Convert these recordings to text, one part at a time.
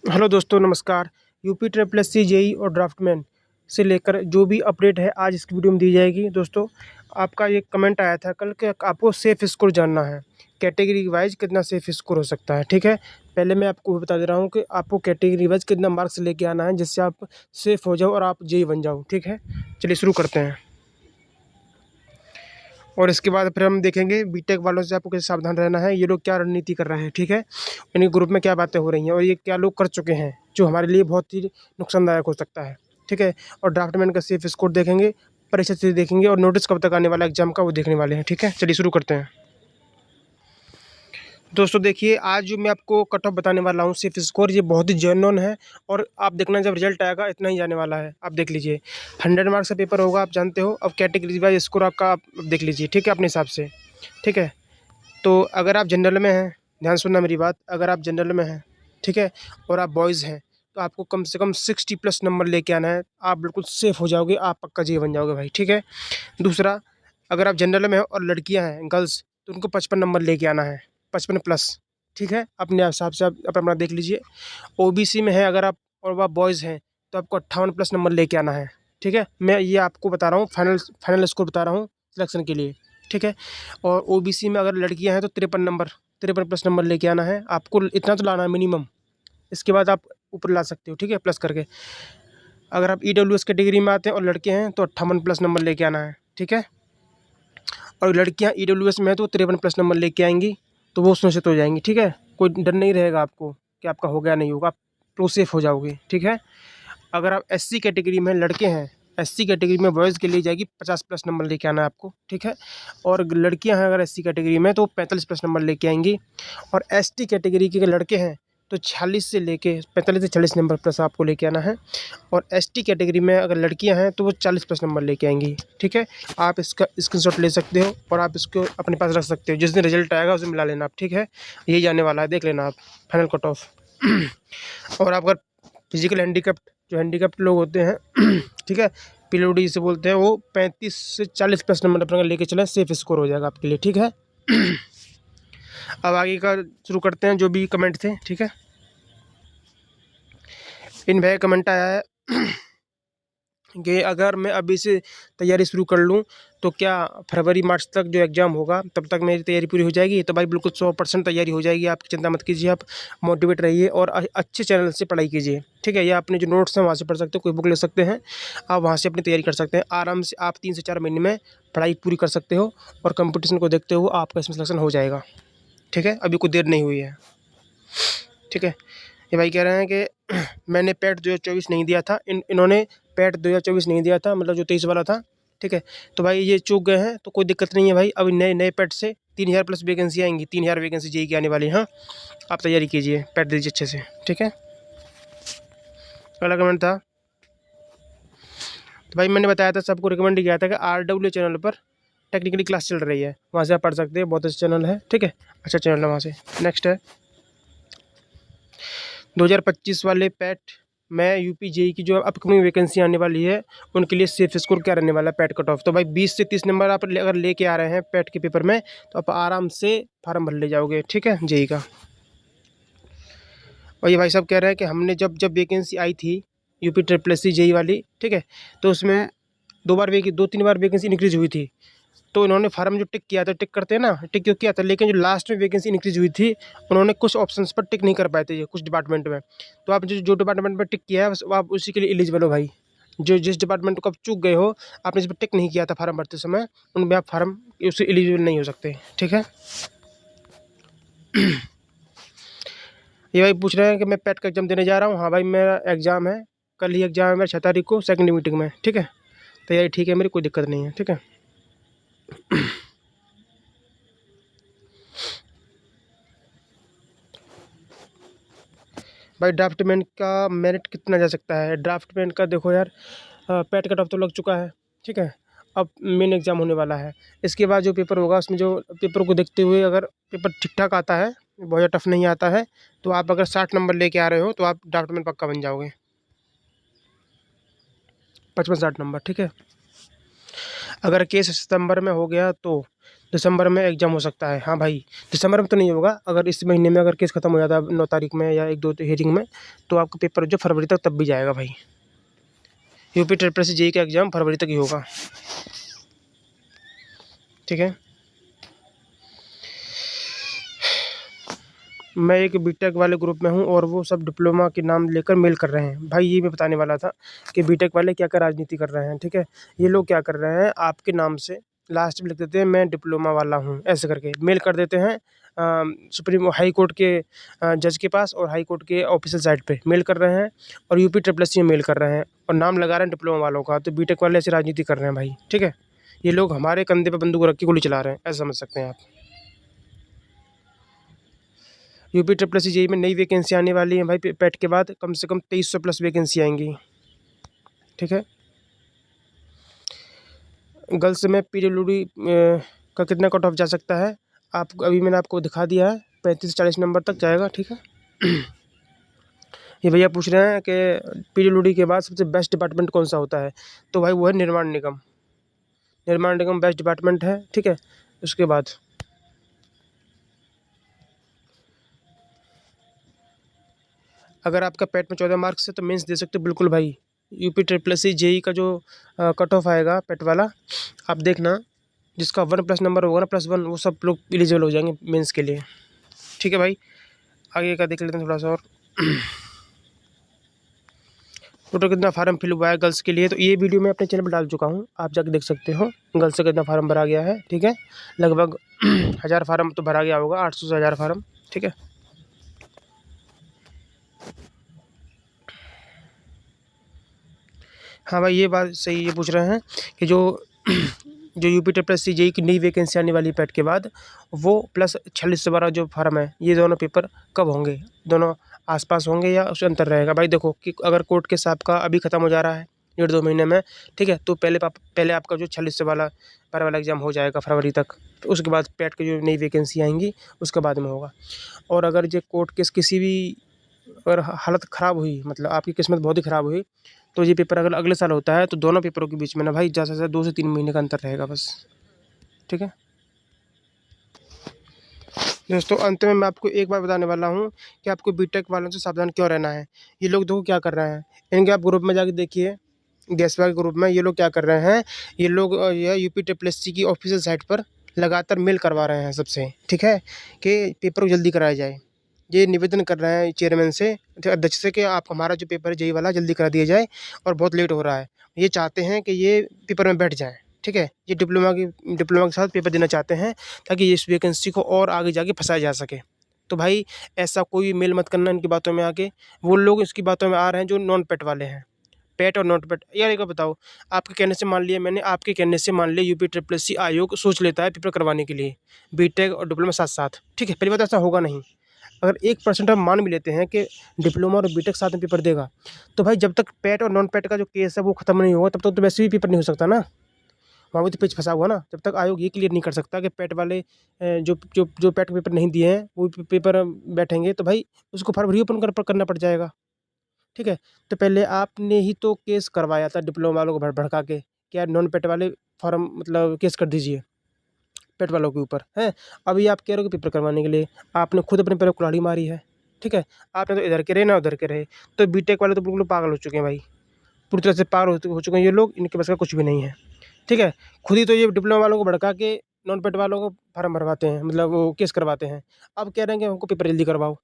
Hello दोस्तों, नमस्कार। UP triple S C JE और ड्राफ्टमैन से लेकर जो भी अपडेट है आज इस वीडियो में दी जाएगी। दोस्तों, आपका एक कमेंट आया था कल कि आपको सेफ स्कोर जानना है, कैटेगरी वाइज कितना सेफ स्कोर हो सकता है। ठीक है, पहले मैं आपको बता दे रहा हूँ कि आपको कैटेगरी वाइज कितना मार्क्स लेके आना है जिससे आप सेफ हो जाओ और आप जेई बन जाओ। ठीक है, चलिए शुरू करते हैं। और इसके बाद फिर हम देखेंगे बीटेक वालों से आपको कैसे सावधान रहना है, ये लोग क्या रणनीति कर रहे हैं। ठीक है, इनके ग्रुप में क्या बातें हो रही हैं और ये क्या लोग कर चुके हैं जो हमारे लिए बहुत ही नुकसानदायक हो सकता है। ठीक है, और ड्राफ्टमैन का सेफ स्कोर देखेंगे, परीक्षा से देखेंगे और नोटिस कब तक आने वाला एग्जाम का वो देखने वाले हैं। ठीक है, चलिए शुरू करते हैं। दोस्तों देखिए, आज जो मैं आपको कट ऑफ बताने वाला हूँ सेफ स्कोर, ये बहुत ही जेन्युइन है। और आप देखना जब रिजल्ट आएगा इतना ही जाने वाला है। आप देख लीजिए, 100 मार्क्स का पेपर होगा, आप जानते हो। अब कैटेगरी वाइज स्कोर आपका आप देख लीजिए। ठीक है, अपने हिसाब से। ठीक है, तो अगर आप जनरल में हैं, ध्यान सुनना मेरी बात, अगर आप जनरल में हैं, ठीक है, और आप बॉयज़ हैं, तो आपको कम से कम 60 प्लस नंबर लेके आना है। आप बिल्कुल सेफ हो जाओगे, आप पक्का जी बन जाओगे भाई। ठीक है, दूसरा, अगर आप जनरल में हैं और लड़कियां हैं, गर्ल्स, तो उनको 55 नंबर लेके आना है, 55 प्लस। ठीक है, अपने हिसाब से आप अपना देख लीजिए। ओबीसी में है अगर आप और आप बॉयज़ हैं, तो आपको 58 प्लस नंबर लेके आना है। ठीक है, मैं ये आपको बता रहा हूँ, फाइनल फाइनल स्कोर बता रहा हूँ सिलेक्शन के लिए। ठीक है, और ओबीसी में अगर लड़कियां हैं तो 53 प्लस नंबर लेके आना है आपको, इतना तो लाना है मिनिमम। इसके बाद आप ऊपर ला सकते हो। ठीक है, प्लस करके। अगर आप ईडब्ल्यूएस कैटेगरी में आते हैं और लड़के हैं तो 58 प्लस नंबर लेके आना है। ठीक है, और लड़कियां ईडब्ल्यूएस में है तो 53 प्लस नंबर लेके आएंगी, तो वो सुनिश्चित हो जाएंगी। ठीक है, कोई डर नहीं रहेगा आपको कि आपका हो गया नहीं होगा, आप प्रो सेफ हो जाओगे। ठीक है, अगर आप एससी कैटेगरी में लड़के हैं, एससी कैटेगरी में बॉयज़ के लिए जाएगी 50 प्लस नंबर लेके आना है आपको। ठीक है, और लड़कियां हैं अगर एससी कैटेगरी में तो 45 प्लस नंबर लेके आएंगी। और एसटी कैटेगरी के अगर लड़के हैं तो 46 से लेके 45 से 40 नंबर प्लस आपको लेके आना है। और एसटी कैटेगरी में अगर लड़कियां हैं तो वो 40 प्लस नंबर लेके आएंगी। ठीक है, आप इसका स्क्रीनशॉट ले सकते हो और आप इसको अपने पास रख सकते हो, जिस दिन रिजल्ट आएगा उस दिन मिला लेना आप। ठीक है, यही जाने वाला है, देख लेना आप फाइनल कट ऑफ। और आप अगर फिजिकल हैंडीकैप्ड, जो हैंडीकैप्ड लोग होते हैं ठीक है, पीडब्ल्यूडी से बोलते हैं, वो 35 से 40 प्लस नंबर अपना लेके चलें, सेफ स्कोर हो जाएगा आपके लिए। ठीक है, अब आगे का शुरू करते हैं जो भी कमेंट थे। ठीक है, इन भाई कमेंट आया है कि अगर मैं अभी से तैयारी शुरू कर लूँ तो क्या फरवरी मार्च तक जो एग्ज़ाम होगा तब तक मेरी तैयारी पूरी हो जाएगी। तो भाई बिल्कुल 100% तैयारी हो जाएगी, आप चिंता मत कीजिए। आप मोटिवेट रहिए और अच्छे चैनल से पढ़ाई कीजिए। ठीक है, या अपने जो नोट्स हैं वहाँ से पढ़ सकते हो, कोई बुक ले सकते हैं, आप वहाँ से अपनी तैयारी कर सकते हैं आराम से। आप 3 से 4 महीने में पढ़ाई पूरी कर सकते हो और कंपटीशन को देखते हुए आपका इसमें सिलेक्शन हो जाएगा। ठीक है, अभी कोई देर नहीं हुई है। ठीक है, ये भाई कह रहे हैं कि मैंने पैट 2024 नहीं दिया था, इन्होंने पैट 2024 नहीं दिया था, मतलब जो 23 वाला था। ठीक है, तो भाई ये चूक गए हैं तो कोई दिक्कत नहीं है भाई। अब नए नए पैट से 3000 प्लस वैकेंसी आएंगी, 3000 वैकेंसी जेई की आने वाली है। हाँ, आप तैयारी कीजिए, पैट दीजिए अच्छे से। ठीक है, अगला कमेंट था, तो भाई मैंने बताया था, सबको रिकमेंड किया था कि RW चैनल पर टेक्निकली क्लास चल रही है, वहाँ से आप पढ़ सकते हैं, बहुत अच्छा चैनल है। ठीक है, अच्छा चैनल है वहाँ से। नेक्स्ट है 2025 वाले पैट में यूपी जेई की जो अपकमिंग वैकेंसी आने वाली है उनके लिए सेफ स्कोर क्या रहने वाला है पैट कट ऑफ। तो भाई 20 से 30 नंबर आप अगर लेके आ रहे हैं पैट के पेपर में तो आप आराम से फार्म भर ले जाओगे। ठीक है, जेई का। और ये भाई साहब कह रहे हैं कि हमने जब जब वैकेंसी आई थी UP triple S C JE वाली, ठीक है, तो उसमें 2-3 बार वैकेंसी इंक्रीज हुई थी। तो इन्होंने फार्म जो टिक किया था, टिक करते हैं ना, टिक क्यों किया था, लेकिन जो लास्ट में वैकेंसी इंक्रीज हुई थी उन्होंने कुछ ऑप्शंस पर टिक नहीं कर पाए थे, ये कुछ डिपार्टमेंट में। तो आप जो जो डिपार्टमेंट पर टिक किया है बस आप उसी के लिए एलिजिबल हो भाई। जो जिस डिपार्टमेंट को आप चूक गए हो, आपने जिस पर टिक नहीं किया था फार्म भरते समय, उनमें आप फार्म उससे एलिजिबल नहीं हो सकते। ठीक है, ये भाई पूछ रहे हैं कि मैं पेट का एग्जाम देने जा रहा हूँ। हाँ भाई, मेरा एग्ज़ाम है, कल ही एग्जाम है मेरा 6 तारीख को, सेकंड मीटिंग में। ठीक है, तैयारी ठीक है मेरी, कोई दिक्कत नहीं है। ठीक है, भाई ड्राफ्टमैन का मेरिट कितना जा सकता है। ड्राफ्टमैन का देखो यार, पैट कट ऑफ तो लग चुका है। ठीक है, अब मेन एग्ज़ाम होने वाला है। इसके बाद जो पेपर होगा उसमें जो पेपर को देखते हुए अगर पेपर ठीक ठाक आता है, बहुत ज़्यादा टफ नहीं आता है, तो आप अगर 60 नंबर लेके आ रहे हो तो आप ड्राफ्टमैन पक्का बन जाओगे, 55-60 नंबर। ठीक है, अगर केस सितंबर में हो गया तो दिसंबर में एग्ज़ाम हो सकता है। हाँ भाई, दिसंबर में तो नहीं होगा, अगर इस महीने में अगर केस ख़त्म हो जाता है 9 तारीख में या 1-2 हियरिंग में, तो आपका पेपर जो फरवरी तक तब भी जाएगा भाई। यूपी ट्रिपल एससी जेईई का एग्ज़ाम फरवरी तक ही होगा, ठीक है। मैं एक बीटेक वाले ग्रुप में हूँ और वो सब डिप्लोमा के नाम लेकर मेल कर रहे हैं। भाई ये मैं बताने वाला था कि बीटेक वाले क्या-क्या राजनीति कर रहे हैं, ठीक है। ये लोग क्या कर रहे हैं, आपके नाम से लास्ट में लिख देते हैं मैं डिप्लोमा वाला हूँ, ऐसे करके मेल कर देते हैं सुप्रीम हाई कोर्ट के जज के पास और हाई कोर्ट के ऑफिशियल साइट पे मेल कर रहे हैं और यूपी ट्रिपल एससी में मेल कर रहे हैं और नाम लगा रहे हैं डिप्लोमा वालों का। तो बीटेक वाले ऐसी राजनीति कर रहे हैं भाई, ठीक है। ये लोग हमारे कंधे पे बंदूक रख के गोली चला रहे हैं, ऐसा समझ सकते हैं आप। यूपी ट्रिपल एससी जेईई में नई वैकेंसी आने वाली है भाई, पेट के बाद कम से कम 2300 प्लस वैकेंसी आएंगी, ठीक है। गर्ल्स में पीडब्ल्यूडी का कितना कट ऑफ जा सकता है, आपको अभी मैंने आपको दिखा दिया है, 35-40 नंबर तक जाएगा, ठीक है। ये भैया पूछ रहे हैं कि पीडब्ल्यूडी के बाद सबसे बेस्ट डिपार्टमेंट कौन सा होता है, तो भाई वो है निर्माण निगम। निर्माण निगम बेस्ट डिपार्टमेंट है, ठीक है। उसके बाद अगर आपका पेट में 14 मार्क्स है तो मेंस दे सकते हो बिल्कुल भाई। यूपी ट्रिपल एससी जेईई का जो कट ऑफ आएगा पेट वाला, आप देखना, जिसका 1+ नंबर होगा ना +1, वो सब लोग एलिजिबल हो जाएंगे मेंस के लिए, ठीक है भाई। आगे का देख लेते हैं थोड़ा सा और। टोटल कितना फार्म फिल हुआ है गर्ल्स के लिए, तो ये वीडियो मैं अपने चैनल पर डाल चुका हूँ, आप जाके देख सकते हो गर्ल्स का कितना फार्म भरा गया है, ठीक है। लगभग 1000 फार्म तो भरा गया होगा, 800 से 1000 फार्म, ठीक है। हाँ भाई, ये बात सही ये पूछ रहे हैं कि जो जो यूपी ट्रिपल एससी जेईई की नई वैकेंसी आने वाली पेट के बाद, वो प्लस 46 से 12 जो फार्म है, ये दोनों पेपर कब होंगे, दोनों आसपास होंगे या उसमें अंतर रहेगा। भाई देखो कि अगर कोर्ट केस आपका अभी ख़त्म हो जा रहा है 1-2 महीने में, ठीक है, तो पहले आपका जो 46 से 12 वाला एग्ज़ाम हो जाएगा फरवरी तक, तो उसके बाद पेट की जो नई वैकेंसी आएंगी उसके बाद में होगा। और अगर जो कोर्ट केस किसी भी अगर हालत ख़राब हुई, मतलब आपकी किस्मत बहुत ही ख़राब हुई, तो ये पेपर अगर अगले साल होता है तो दोनों पेपरों के बीच में ना भाई ज़्यादा से ज़्यादा 2 से 3 महीने का अंतर रहेगा बस, ठीक है। दोस्तों अंत में मैं आपको एक बार बताने वाला हूँ कि आपको बीटेक वालों से सावधान क्यों रहना है। ये लोग देखो क्या कर रहे हैं, इनके आप ग्रुप में जाके देखिए, गैसवा के ग्रुप में ये लोग क्या कर रहे हैं, ये लोग यह यूपी ट्रिपल एससी की ऑफिशियल साइट पर लगातार मेल करवा रहे हैं सबसे, ठीक है, कि पेपर को जल्दी कराया जाए। ये निवेदन कर रहे हैं चेयरमैन से, अध्यक्ष से, कि आप हमारा जो पेपर है जेईई वाला जल्दी करा दिया जाए और बहुत लेट हो रहा है। ये चाहते हैं कि ये पेपर में बैठ जाएँ, ठीक है। ये डिप्लोमा के साथ पेपर देना चाहते हैं ताकि इस वैकेंसी को और आगे जाके फँसाया जा सके। तो भाई ऐसा कोई मेल मत करना इनकी बातों में आके, वो लोग इसकी बातों में आ रहे हैं जो नॉन पेट वाले हैं। पेट और नॉन पेट यार, एक बात बताओ, आपके कहने से मान लिया मैंने, आपके कहने से मान लिया यूपी ट्रिपल एससी आयोग सोच लेता है पेपर करवाने के लिए बीटेक और डिप्लोमा साथ-साथ, ठीक है। पहली बात ऐसा होगा नहीं। अगर 1% हम मान भी लेते हैं कि डिप्लोमा और बीटेक साथ में पेपर देगा, तो भाई जब तक पेट और नॉन पेट का जो केस है वो खत्म नहीं होगा तब तक तो वैसे भी पेपर नहीं हो सकता ना। वहाँ भी तो पेच फँसा हुआ ना। जब तक आयोग ये क्लियर नहीं कर सकता कि पेट वाले जो पेट पेपर नहीं दिए हैं वो पेपर बैठेंगे, तो भाई उसको फॉर्म रीओपन करना पड़ जाएगा, ठीक है। तो पहले आपने ही तो केस करवाया था डिप्लोमा वालों को भड़का के, क्या नॉन पेट वाले फॉर्म मतलब केस कर दीजिए पेट वालों के ऊपर, हैं। अभी आप कह रहे हो कि पेपर करवाने के लिए आपने खुद अपने पैर में कुल्हाड़ी मारी है, ठीक है। आपने तो इधर के रहे ना उधर के रहे, तो बीटेक वाले तो बिल्कुल पागल हो चुके हैं भाई, पूरी तरह से पागल हो चुके हैं ये लोग, इनके बस का कुछ भी नहीं है, ठीक है। खुद ही तो ये डिप्लोमा वालों को भड़का के नॉन पेट वालों को फार्म भरवाते हैं, मतलब वो केस करवाते हैं। अब कह रहे हैं कि हमको पेपर जल्दी करवाओ।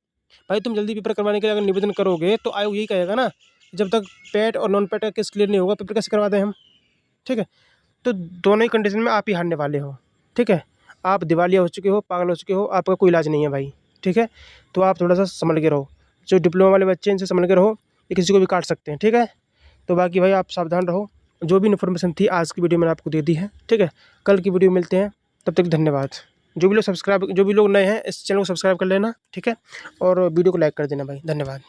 भाई तुम जल्दी पेपर करवाने के लिए अगर निवेदन करोगे तो आयोग यही कहेगा ना, जब तक पेट और नॉन पेट का केस क्लियर नहीं होगा पेपर कैसे करवा दें हम, ठीक है। तो दोनों ही कंडीशन में आप ही हारने वाले हो, ठीक है। आप दिवालिया हो चुके हो, पागल हो चुके हो, आपका कोई इलाज नहीं है भाई, ठीक है। तो आप थोड़ा सा संभल के रहो, जो डिप्लोमा वाले बच्चे हैं इनसे संभल के रहो, ये किसी को भी काट सकते हैं, ठीक है। तो बाकी भाई आप सावधान रहो, जो भी इन्फॉर्मेशन थी आज की वीडियो मैंने आपको दे दी है, ठीक है। कल की वीडियो मिलते हैं, तब तक धन्यवाद। जो भी लोग नए हैं इस चैनल को सब्सक्राइब कर लेना, ठीक है, और वीडियो को लाइक कर देना भाई, धन्यवाद।